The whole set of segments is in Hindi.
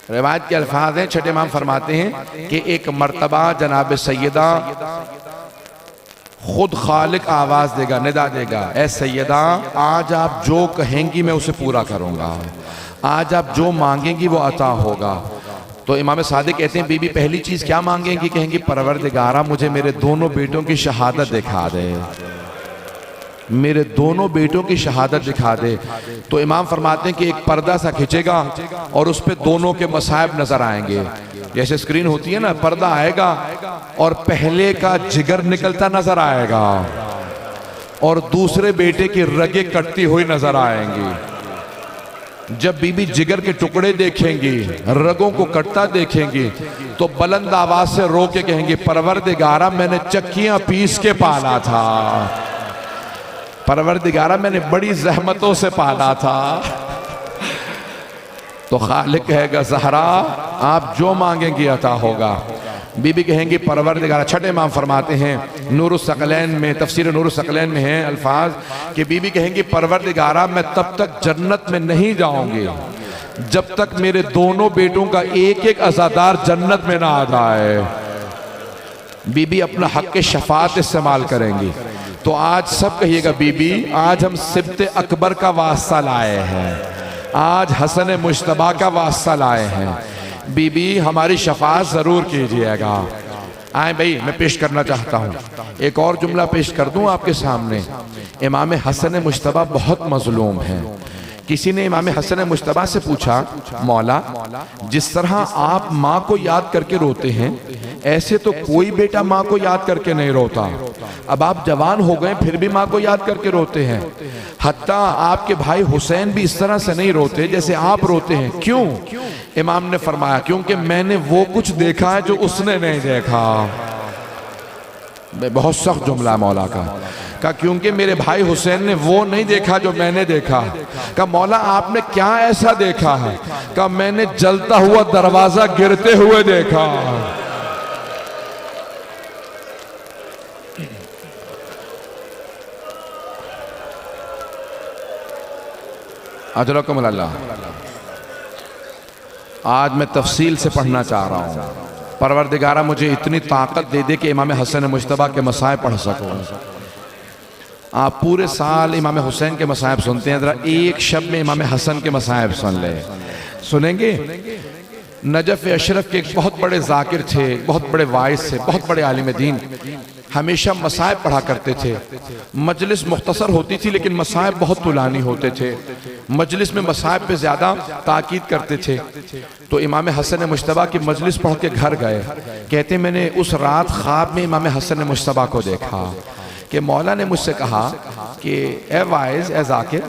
रिवायत के अल्फाज हैं, छठे इमाम फरमाते हैं कि एक मर्तबा जनाब सैयदा खुद खालिक आवाज देगा, निदा देगा, ए सैयदा आज आप जो कहेंगी मैं उसे पूरा करूंगा, आज आप जो मांगेंगी वो अता होगा। तो इमाम सादिक कहते हैं बीबी पहली चीज क्या मांगेंगी? कहेंगी परवरदिगारा मुझे मेरे दोनों बेटों की शहादत दिखा दे, मेरे दोनों बेटों की शहादत दिखा दे। तो इमाम फरमाते हैं कि एक पर्दा सा खिंचेगा और उस पे दोनों के मसाइब नजर आएंगे। जैसे स्क्रीन होती है ना, पर्दा आएगा और पहले का जिगर निकलता नजर आएगा और दूसरे बेटे की रगे कटती हुई नजर आएंगी। जब बीबी जिगर के टुकड़े देखेंगी, रगों को कटता देखेंगी, तो बुलंद आवाज से रो के कहेंगी परवरदिगारा मैंने चक्कियां पीस के पाला था, परवरदिगारा मैंने बड़ी जहमतों से पाला था। तो खालिक कहेगा ज़हरा आप जो मांगेंगी अता होगा। बीबी कहेंगी परवरदिगारा, छठे इमाम फरमाते हैं नूरुस सकलैन में, तफसीर नूरुस सकलैन में है अल्फाज कि बीबी कहेंगी परवरदिगारा मैं तब तक जन्नत में नहीं जाऊंगी जब तक मेरे दोनों बेटों का एक एक अज़ादार जन्नत में ना आ जाए। बीबी अपना हक के शफात इस्तेमाल करेंगी। तो आज सब कहिएगा बीबी आज हम सिब्ते अकबर का वास्ता लाए हैं, आज हसन मुश्तबा का वास्ता लाए हैं, बीबी हमारी शफात जरूर कीजिएगा। आए भाई मैं पेश करना चाहता हूँ, एक और जुमला पेश कर दूं आपके सामने। इमाम हसन मुश्तबा बहुत मजलूम हैं। किसी ने इमाम हसन मुश्तबा से पूछा मौला जिस तरह आप माँ को याद करके रोते हैं ऐसे तो कोई बेटा माँ को याद करके नहीं रोता, अब आप जवान हो गए फिर भी माँ को याद करके रोते हैं, हत्ता आपके भाई हुसैन भी इस तरह से नहीं रोते जैसे आप रोते हैं, क्यों? इमाम ने फरमाया क्योंकि मैंने वो कुछ देखा है जो उसने नहीं देखा। बहुत सख्त जुमला मौला का क्योंकि मेरे भाई हुसैन ने वो नहीं देखा जो मैंने देखा। का मौला आपने क्या ऐसा देखा है? का मैंने जलता हुआ दरवाजा गिरते हुए देखा। अजरकुम अल्लाह। आज मैं तफसील से पढ़ना चाह रहा हूँ। परवरदिगारा मुझे इतनी ताकत दे दे कि इमाम हसन मुश्तबा के मसाइब पढ़ सकूँ। आप पूरे साल इमाम हुसैन के मसाइब सुनते हैं, जरा एक शब में इमाम हसन के मसाइब सुन ले। सुनेंगे? नजफ अशरफ के एक बहुत बड़े जाकिर थे, बहुत बड़े वाइस थे, बहुत बड़े आलिम दीन, हमेशा मसाइब पढ़ा करते थे। मजलिस मुख्तसर होती थी लेकिन मसाइब बहुत तुलानी होते थे। मजलिस में मसाइब पे ज्यादा ताकीद करते थे। तो इमाम हसन मुश्तबा की मजलिस पढ़ के घर गए, कहते मैंने उस रात ख्वाब में इमाम हसन मुश्तबा को देखा कि मौला ने मुझसे कहा कि ए वाइज ए जाकिर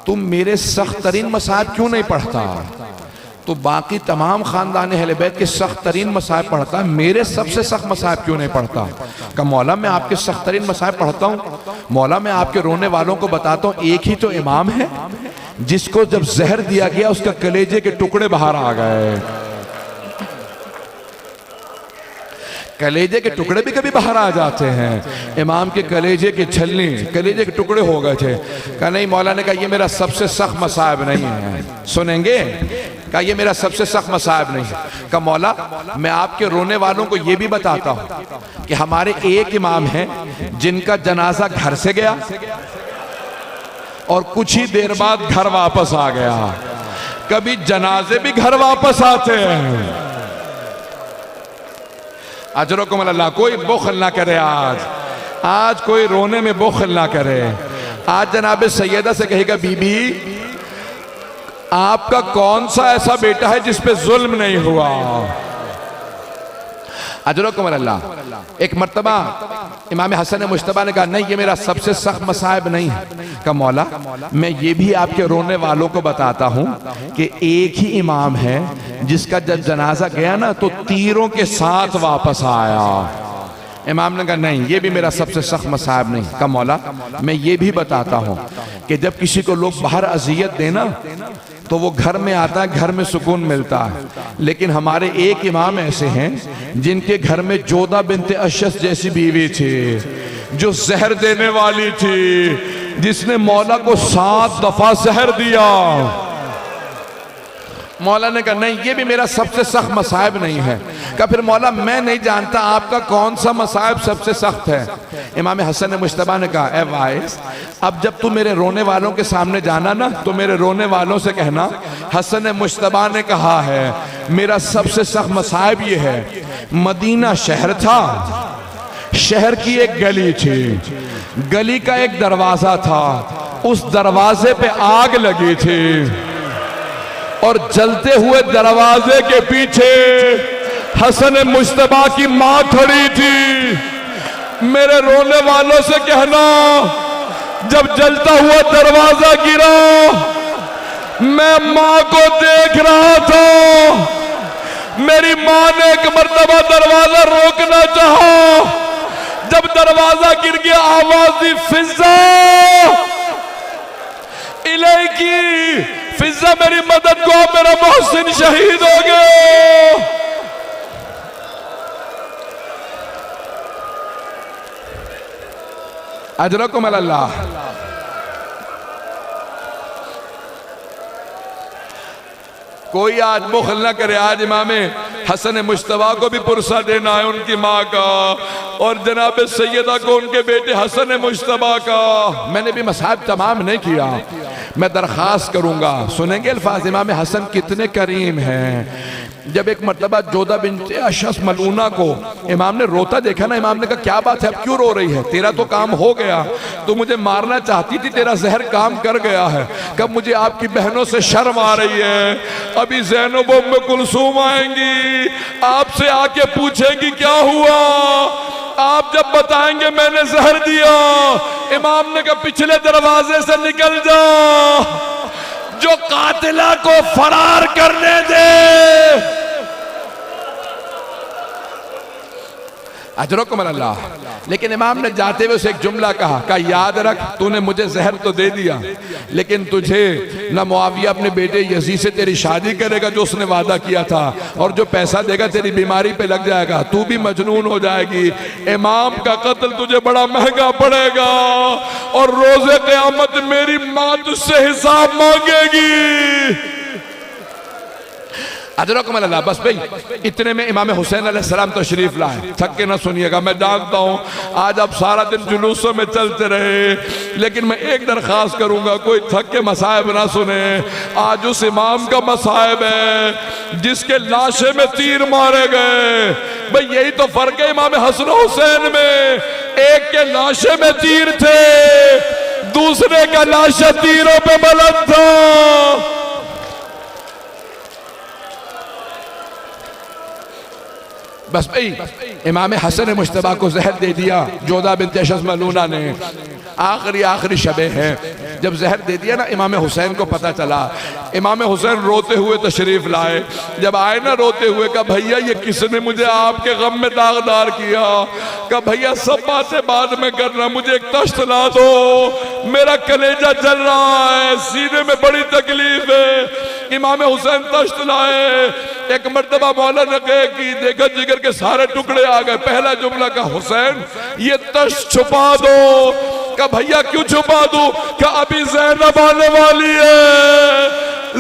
तुम मेरे सख्त तरीन मसाइब क्यों नहीं पढ़ता? तो बाकी तमाम खानदान अहले बैत के सख्त तरीन मसाइब पढ़ता है, मेरे सबसे सख्त मसाइब क्यों नहीं पढ़ता? का मौला मैं आपके सख्त तरीन मसाइब पढ़ता हूँ, मौला मैं आपके रोने वालों को बताता हूँ एक ही तो इमाम है जिसको जब जहर दिया गया उसका कलेजे के टुकड़े बाहर आ गए। कलेजे के टुकड़े भी कभी बाहर आ जाते हैं। इमाम के कलेजे के छलनी, कलेजे के टुकड़े हो गए थे। कहा नहीं, मौला ने कहा ये मेरा सबसे सख्त मसाइब नहीं है। सुनेंगे? कहा ये मेरा सबसे सख्त मसाइब नहीं है। कहा मौला मैं आपके रोने वालों को ये भी बताता हूँ कि हमारे एक इमाम हैं जिनका जनाजा घर से गया और कुछ ही देर बाद घर वापस आ गया। कभी जनाजे भी घर वापस आते हैं। अजरकुम अल्लाह। कोई बुखल ना करे, आज कोई रोने में बुखल ना करे। आज जनाब सैयदा से कहेगा बीबी आपका कौन सा ऐसा बेटा है जिस पे जुल्म नहीं हुआ? अजरकुम अल्लाह। एक मर्तबा इमाम हसन मुश्तबा ने कहा नहीं ये मेरा सबसे सख्त मसाइब नहीं है। का मौला मैं ये भी आपके रोने वालों को बताता हूँ कि एक ही इमाम है जिसका जब जनाजा गया ना तो तीरों के साथ वापस आया। इमाम ने कहा नहीं ये भी मेरा सबसे सख्त मसाइब नहीं। का मौला मैं ये भी बताता हूँ कि जब किसी को लोग बाहर अजियत देना तो वो घर में आता है, घर में सुकून मिलता है, लेकिन हमारे एक इमाम ऐसे हैं जिनके घर में जोधा बिनते अशस जैसी बीवी थी जो जहर देने वाली थी, जिसने मौला को 7 दफा जहर दिया मौला ने कहा नहीं, ये भी मेरा सबसे सख्त मसाइब नहीं है। कहा फिर मौला मैं नहीं जानता आपका कौन सा मसाइब सबसे सख्त है। इमाम हसन मुश्तबा ने कहा, ए वाइस, अब जब तू मेरे रोने वालों के सामने जाना ना तो मेरे रोने वालों से कहना हसन मुश्तबा ने कहा है मेरा सबसे सख्त मसाइब ये है, मदीना शहर था, शहर की एक गली थी, गली का एक दरवाजा था, उस दरवाजे पे आग लगी थी और जलते हुए दरवाजे के पीछे हसन मुश्तबा की मां खड़ी थी। मेरे रोने वालों से कहना जब जलता हुआ दरवाजा गिरा मैं मां को देख रहा था, मेरी मां ने एक मर्तबा दरवाजा रोकना चाहा, जब दरवाजा गिर गया आवाज दी फिजा इलेकी, फिजा मेरी मदद को, मेरा मोहसिन शहीद हो गया। अजरकुम अल्लाह। कोई आज बुखल ना करे, आज इमाम हसन मुश्तबा को भी पुरसा देना है उनकी माँ का, और जनाब सैयदा को उनके बेटे हसन मुश्तबा का। मैंने भी मसाइब तमाम नहीं किया, मैं दरख्वास्त करूंगा, सुनेंगे अल्फाज इमाम हसन कितने करीम हैं। जब एक मरतबा जोधा बिन्त अशस मलूना को इमाम ने रोता देखा ना, इमाम ने कहा क्या बात है, अब क्यों रो रही है, तेरा तो काम हो गया, तो मुझे मारना चाहती थी, तेरा जहर काम कर गया है। कब मुझे आपकी बहनों से शर्म आ रही है, अभी ज़ैनब उम्मे कुलसूम आएंगी, आपसे आके पूछेंगी क्या हुआ, आप जब बताएंगे मैंने जहर दिया। इमाम ने कहा पिछले दरवाजे से निकल जा, जो कातिला को फरार करने दे। अजरकुम अल्लाह। लेकिन इमाम ने जाते हुए उसे एक जुमला कहा याद रख तूने मुझे जहर तो दे दिया, लेकिन तुझे न मुआविया अपने बेटे यजीद से तेरी शादी करेगा जो उसने वादा किया था, और जो पैसा देगा तेरी बीमारी पे लग जाएगा, तू भी मजनून हो जाएगी, इमाम का कत्ल तुझे बड़ा महंगा पड़ेगा, और रोजे क़यामत मेरी माँ तुझसे हिसाब मांगेगी। अजरकुम अल्लाह। बस भाई इतने में इमाम हुसैन अलैहिस्सलाम तशरीफ लाए। थक के ना सुनिएगा, मैं जानता हूँ आज आप सारा दिन जुलूसों में चलते रहे, लेकिन मैं एक दरख्वास्त करूंगा कोई थक के मसाइब ना सुने। आज उस इमाम का मसाइब है जिसके लाशे में तीर मारे गए। भाई यही तो फर्क है इमाम हसन हुसैन में, एक के लाशे में तीर थे, दूसरे का लाशा तीरों पे बुलंद था। बस भाई इमाम हसन मुश्तबा को जहर दे दिया जोधा बिन्त अशस मलूना ने। आखिरी शबे है जब जहर दे दिया ना, इमाम हुसैन को पता चला। इमाम हुसैन रोते हुए तशरीफ लाए। जब आए ना रोते हुए, कहा भैया ये किसने मुझे आपके गम में दागदार किया। कहा भैया सब बातें बाद में करना, मुझे एक तश्त ला दो, मेरा कलेजा जल रहा है, सीने में बड़ी तकलीफ है। इमाम हुसैन तश्त लाए। एक मर्तबा मौला ने कहा कि देखा जिगर के सारे टुकड़े आ गए। पहला जुमला का हुसैन ये तश्त छुपा दो। कहा भैया क्यों छुपा दूं? कहा अभी ज़ैनब आने वाली है,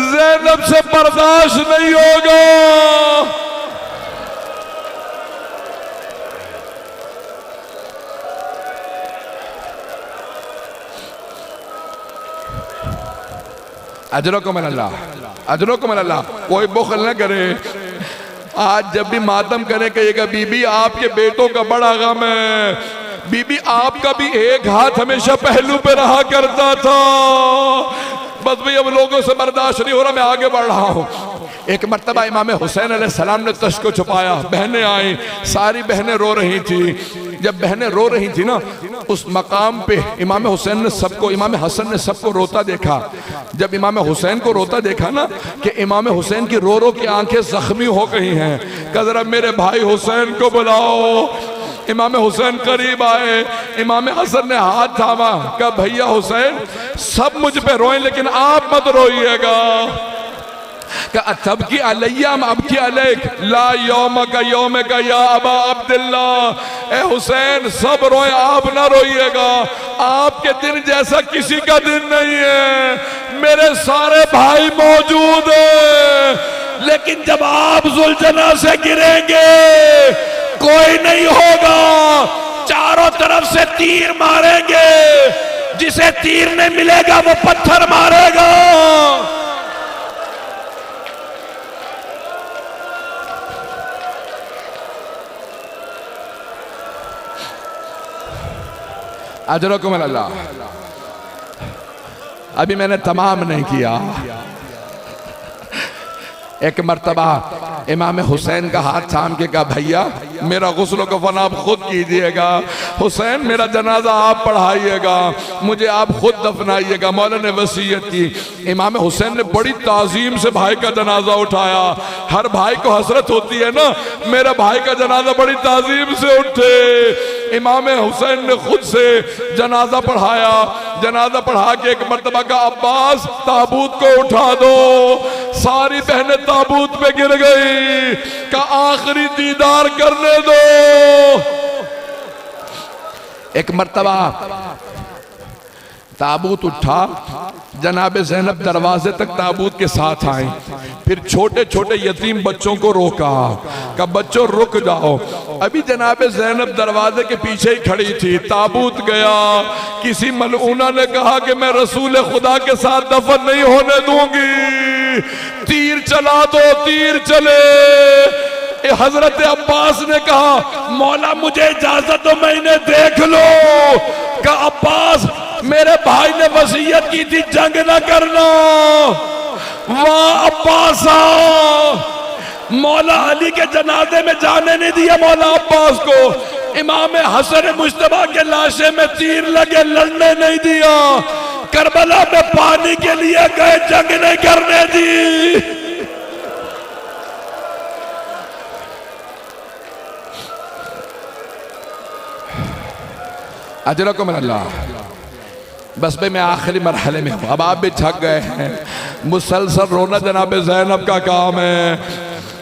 ज़ैनब से बर्दाश्त नहीं होगा। अजरकुम अल्लाह, अजरकुम अल्लाह। कोई बुखल न करे, आज जब भी मातम करे कहिएगा बीबी आपके बेटों का बड़ा गम है, बीबी आपका भी एक हाथ हमेशा पहलू पे रहा करता था। बस भाई अब लोगों से बर्दाश्त नहीं हो रहा, मैं आगे बढ़ रहा हूँ। एक मर्तबा इमाम हुसैन अलैहिस्सलाम ने तश्त को छुपाया, बहनें आई, सारी बहनें रो रही थी। जब बहनें रो रही थी ना, उस मकाम पे इमाम हुसैन ने सबको, इमाम हसन ने सबको रोता देखा। जब इमाम हुसैन को रोता देखा ना कि इमाम हुसैन की रो रो की आंखें जख्मी हो गई हैं, कहा जरा मेरे भाई हुसैन को बुलाओ। इमाम हुसैन करीब आए, इमाम हसन ने हाथ थामा, कहा भैया हुसैन सब मुझ पे रोए लेकिन आप मत रोइएगा। तब की अलैयाम अब की अलैक ला यौम का यौम का या अबा अब्दुल्ला। ए हुसैन सब रोए आप ना रोइएगा, आपके दिन जैसा किसी का दिन नहीं है, मेरे सारे भाई मौजूद हैं, लेकिन जब आप जुलझना से गिरेंगे कोई नहीं होगा। चारों तरफ से तीर मारेंगे, जिसे तीर नहीं मिलेगा वो पत्थर मारेगा। अजरकुम अल्लाह। अभी मैंने तमाम नहीं किया। एक मर्तबा इमाम हुसैन का हाथ थाम के कहा, भैया मेरा गुस्ल कफन आप खुद कीजिएगा, हुसैन मेरा जनाजा आप पढ़ाइएगा, मुझे आप खुद दफनाइएगा। मौला ने वसीयत की। इमाम हुसैन ने बड़ी ताजीम से भाई का जनाजा उठाया। हर भाई को हसरत होती है ना, मेरा भाई का जनाजा बड़ी ताजीम से उठे। इमाम हुसैन ने खुद से जनाजा पढ़ाया। जनाजा पढ़ा के एक मर्तबा का, अब्बास ताबूत को उठा दो। सारी बहनें ताबूत पे गिर गई। का आखिरी दीदार करने दो। एक मर्तबा ताबूत उठा, जनाबे ज़ैनब दरवाजे तक ताबूत के साथ आई। फिर छोटे छोटे यतीम बच्चों को रोका, कहा बच्चों रुक जाओ। अभी जनाबे ज़ैनब दरवाजे के पीछे ही खड़ी थी। ताबूत गया, किसी मलऊना ने कहा कि मैं रसूल खुदा के साथ दफन नहीं होने दूंगी, तीर चला दो। तीर चले। हजरत अब्बास ने कहा, मौला मुझे इजाजत दो, मैं इन्हें देख लो। कहा अब्बास मेरे भाई ने वसीयत की थी जंग न करना। वाह अब्बासा, मौला अली के जनाजे में जाने नहीं दिया मौला अब्बास को। इमाम हसन मुश्तबा के लाशे में तीर लगे, लड़ने नहीं दिया। करबला में पानी के लिए गए, जंग नहीं करने दी। अजरकुम अल्लाह। बस भाई मैं आखिरी मरहले में हूँ, अब आप भी थक गए हैं। मुसलसल रोना जनाबे ज़ैनब का काम है।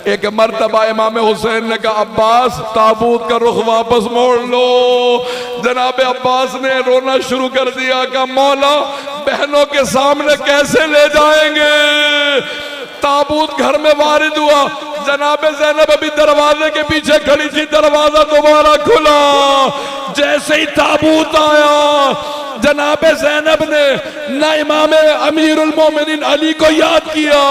एक मर्तबा इमाम हुसैन ने कहा, अब्बास ताबूत का रुख वापस मोड़ लो। जनाबे अब्बास ने रोना शुरू कर दिया। कहा मौला बहनों के सामने कैसे ले जाएंगे। ताबूत घर में वारिद हुआ। जनाबे ज़ैनब अभी दरवाजे के पीछे खड़ी थी। दरवाजा दोबारा खुला। जैसे ही ताबूत आया, जनाबे ज़ैनब ने न इमाम अमीरुल मोमिनीन अली को याद किया,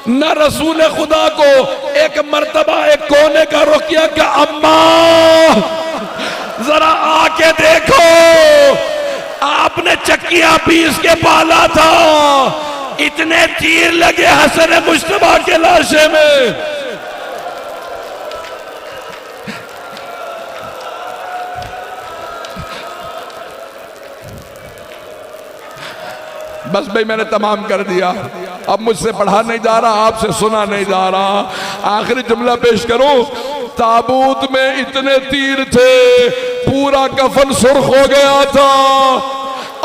न रसूल खुदा को। एक मर्तबा एक कोने का रुख किया कि अम्मा जरा आके देखो, आपने चक्कियां पीस के पाला था, इतने तीर लगे हसन मुश्तबा के लाशे में। बस भाई मैंने तमाम कर दिया। अब मुझसे पढ़ा नहीं जा रहा, आपसे सुना नहीं जा रहा। आखिरी जुमला पेश करूं। ताबूत में इतने तीर थे, पूरा कफन सुर्ख हो गया था।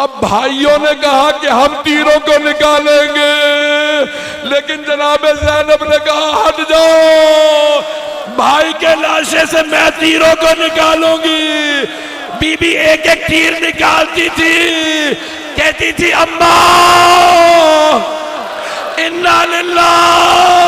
अब भाइयों ने कहा कि हम तीरों को निकालेंगे, लेकिन जनाबे ज़ैनब ने कहा हट जाओ, भाई के लाशे से मैं तीरों को निकालूंगी। बीबी एक एक तीर निकालती थी, कहती थी अम्मा इन्ना लिल्लाह